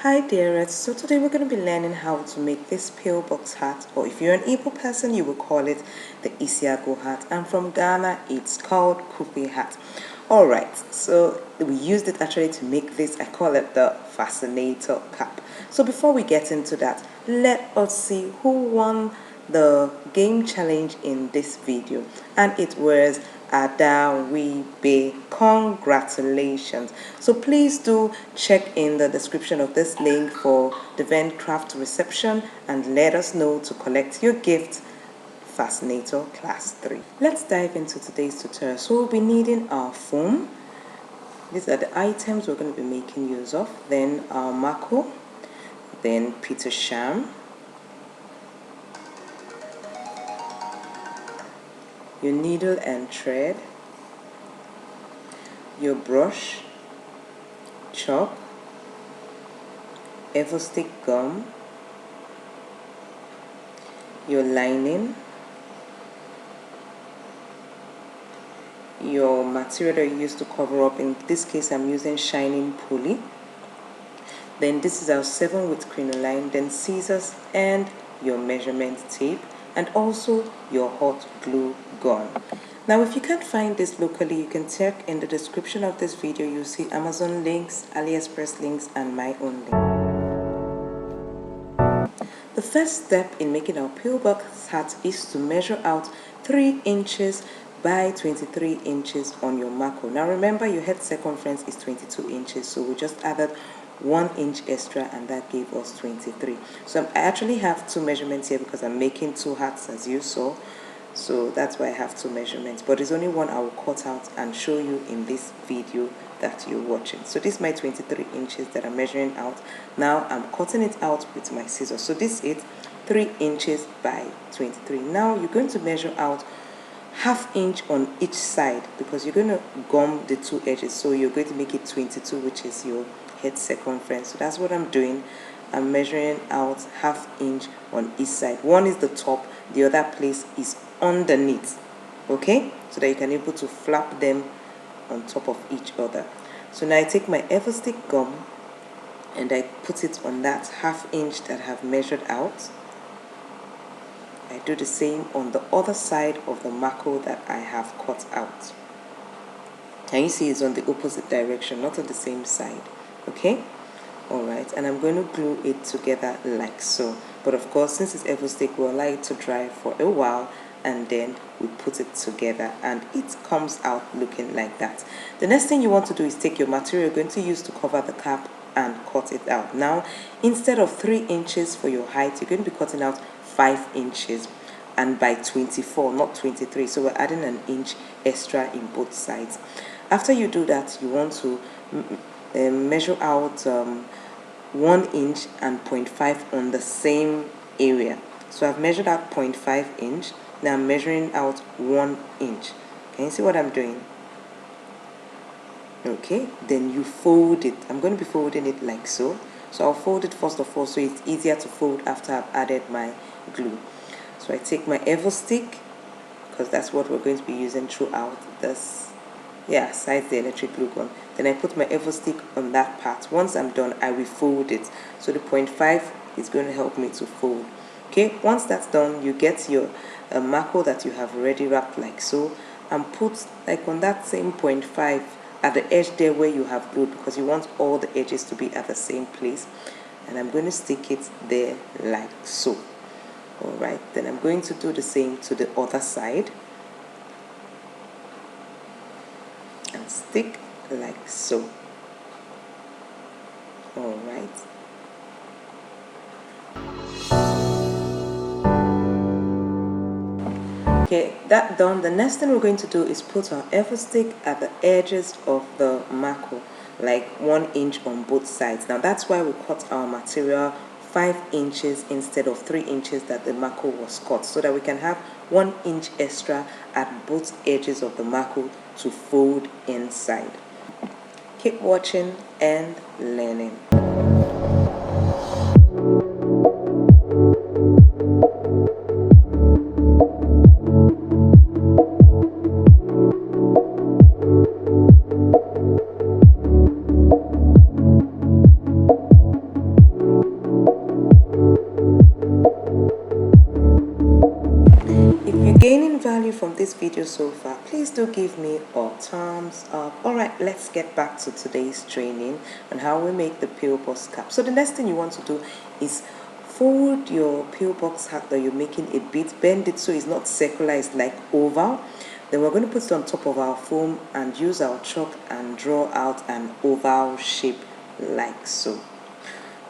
Hi dearest, so today we're going to be learning how to make this pillbox hat, or if you're an Igbo person you will call it the Isiagu hat, and from Ghana it's called Kufi hat. Alright, so we used it actually to make this, I call it the fascinator cap. So before we get into that, let us see who won the game challenge in this video, and it was Adawibe. Congratulations. So please do check in the description of this link for the Craft reception and let us know to collect your gift, Fascinator Class 3. Let's dive into today's tutorial. So we'll be needing our foam. These are the items we're going to be making use of. Then our Maco, then Peter Sham, your needle and thread, your brush, chalk, Evostik gum, your lining, your material that you use to cover up. In this case I'm using shining pulley. Then this is our 7-width crinoline, then scissors and your measurement tape, and also your hot glue gun. Now if you can't find this locally, you can check in the description of this video. You'll see Amazon links, AliExpress links, and my own link. The first step in making our pillbox hat is to measure out 3 inches by 23 inches on your Maco. Now remember your head circumference is 22 inches, so we just added 1 inch extra and that gave us 23. So I actually have 2 measurements here because I'm making 2 hats as you saw. So that's why I have 2 measurements, but there's only one I will cut out and show you in this video that you're watching. So this is my 23 inches that I'm measuring out. Now I'm cutting it out with my scissors. So this is 3 inches by 23. Now you're going to measure out ½ inch on each side because you're going to gum the 2 edges. So you're going to make it 22, which is your head circumference. So that's what I'm doing. I'm measuring out ½ inch on each side. One is the top, the other place is underneath, okay, so that you can able to flap them on top of each other. So now I take my Evostik gum and I put it on that ½ inch that I have measured out. I do the same on the other side of the Maco that I have cut out. And you see it's on the opposite direction, not on the same side, okay? Alright, and I'm going to glue it together like so. But of course, since it's Evostik, we'll allow it to dry for a while and then we put it together and it comes out looking like that. The next thing you want to do is take your material you're going to use to cover the cap and cut it out. Now, instead of 3 inches for your height, you're going to be cutting out 5 inches and by 24, not 23. So we're adding an inch extra in both sides. After you do that, you want to measure out 1 inch and 0.5 on the same area. So I've measured out 0.5 inch. Now I'm measuring out 1 inch. Can you see what I'm doing? Okay, then you fold it. I'm going to be folding it like so. So I'll fold it first of all so it's easier to fold after I've added my glue. So I take my Evostik, because that's what we're going to be using throughout this, besides the electric glue gun. Then I put my Evostik on that part. Once I'm done, I will fold it. So the 0.5 is going to help me to fold. Okay, once that's done, you get your Maco that you have already wrapped like so, and put like on that same 0.5 at the edge there where you have glued, because you want all the edges to be at the same place. And I'm going to stick it there like so. Alright, then I'm going to do the same to the other side and stick like so. Alright. Okay, that done, the next thing we're going to do is put our Evostik at the edges of the Maco, like 1 inch on both sides. Now that's why we cut our material 5 inches instead of 3 inches that the Maco was cut, so that we can have 1 inch extra at both edges of the Maco to fold inside. Keep watching and learning. this video so far, please do give me a thumbs up. Alright, let's get back to today's training on how we make the pillbox cap. So the next thing you want to do is fold your pillbox hat that you're making a bit, bend it so it's not circular, it's like oval. Then we're going to put it on top of our foam and use our chalk and draw out an oval shape like so.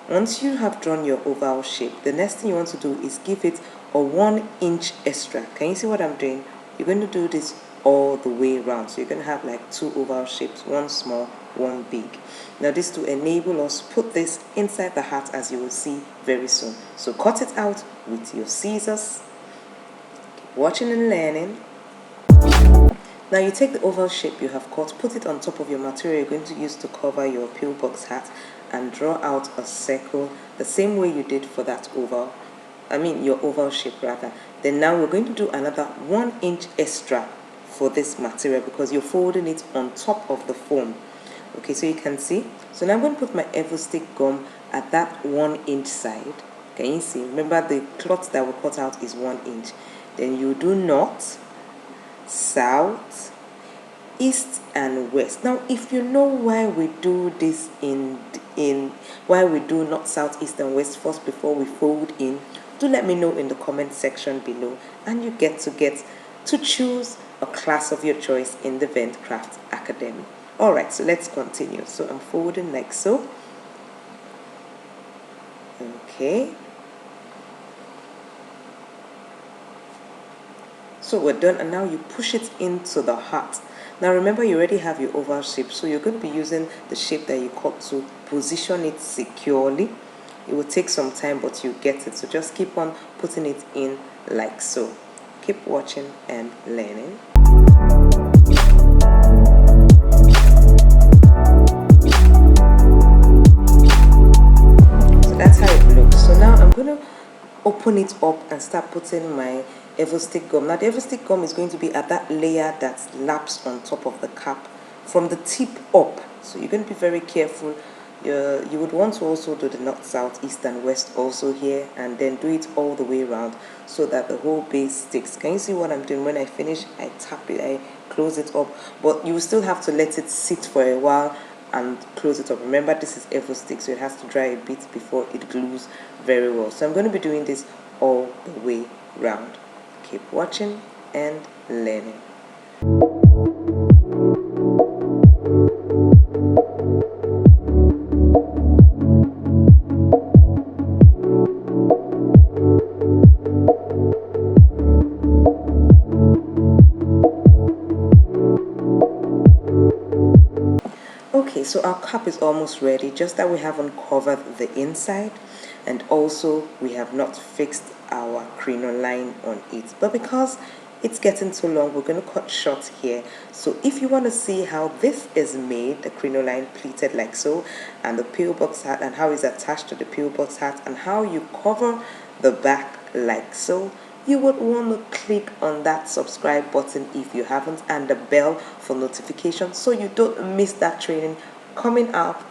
Once you have drawn your oval shape, the next thing you want to do is give it a 1 inch extra. Can you see what I'm doing? You're going to do this all the way around. So you're going to have like 2 oval shapes, one small, one big. Now this to enable us put this inside the hat, as you will see very soon. So cut it out with your scissors. Keep watching and learning. Now you take the oval shape you have cut, put it on top of your material you're going to use to cover your pillbox hat, and draw out a circle the same way you did for that your oval shape rather. Then now we're going to do another 1 inch extra for this material because you're folding it on top of the foam. Okay, so you can see. So now I'm going to put my Evostik gum at that 1 inch side. Can you see? Remember the cloth that we cut out is 1 inch. Then you do north, south, east and west. Now if you know why we do this why we do north, south, east and west first before we fold in, do let me know in the comment section below, and you get to choose a class of your choice in the Ventcraft Academy. Alright, so let's continue. So I'm folding like so. Okay, so we're done, and now you push it into the hat. Now remember, you already have your oval shape, so you're going to be using the shape that you cut to position it securely. It will take some time, but you get it. So just keep on putting it in like so. Keep watching and learning. So that's how it looks. So now I'm going to open it up and start putting my Evostik gum. Now the Evostik gum is going to be at that layer that laps on top of the cap from the tip up. So you're going to be very careful. You would want to also do the north, south, east and west also here, and then do it all the way around so that the whole base sticks. Can you see what I'm doing? When I finish, I tap it, I close it up, but you will still have to let it sit for a while and close it up. Remember, this is Evostik, so it has to dry a bit before it glues very well. So I'm going to be doing this all the way round. Keep watching and learning. Okay, so our cap is almost ready, just that we haven't covered the inside, and also we have not fixed our crinoline on it. But because it's getting too long, we're going to cut short here. So if you want to see how this is made, the crinoline pleated like so, and the pillbox hat, and how it's attached to the pillbox hat, and how you cover the back like so, you would want to click on that subscribe button if you haven't, and the bell for notifications so you don't miss that training coming up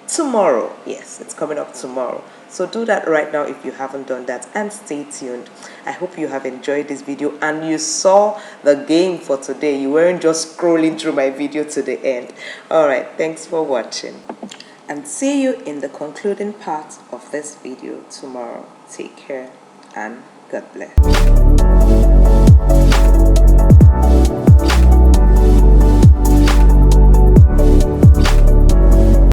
tomorrow. Yes, it's coming up tomorrow. So do that right now if you haven't done that, and stay tuned. I hope you have enjoyed this video and you saw the game for today. You weren't just scrolling through my video to the end. Alright, thanks for watching, and see you in the concluding part of this video tomorrow. Take care and God bless.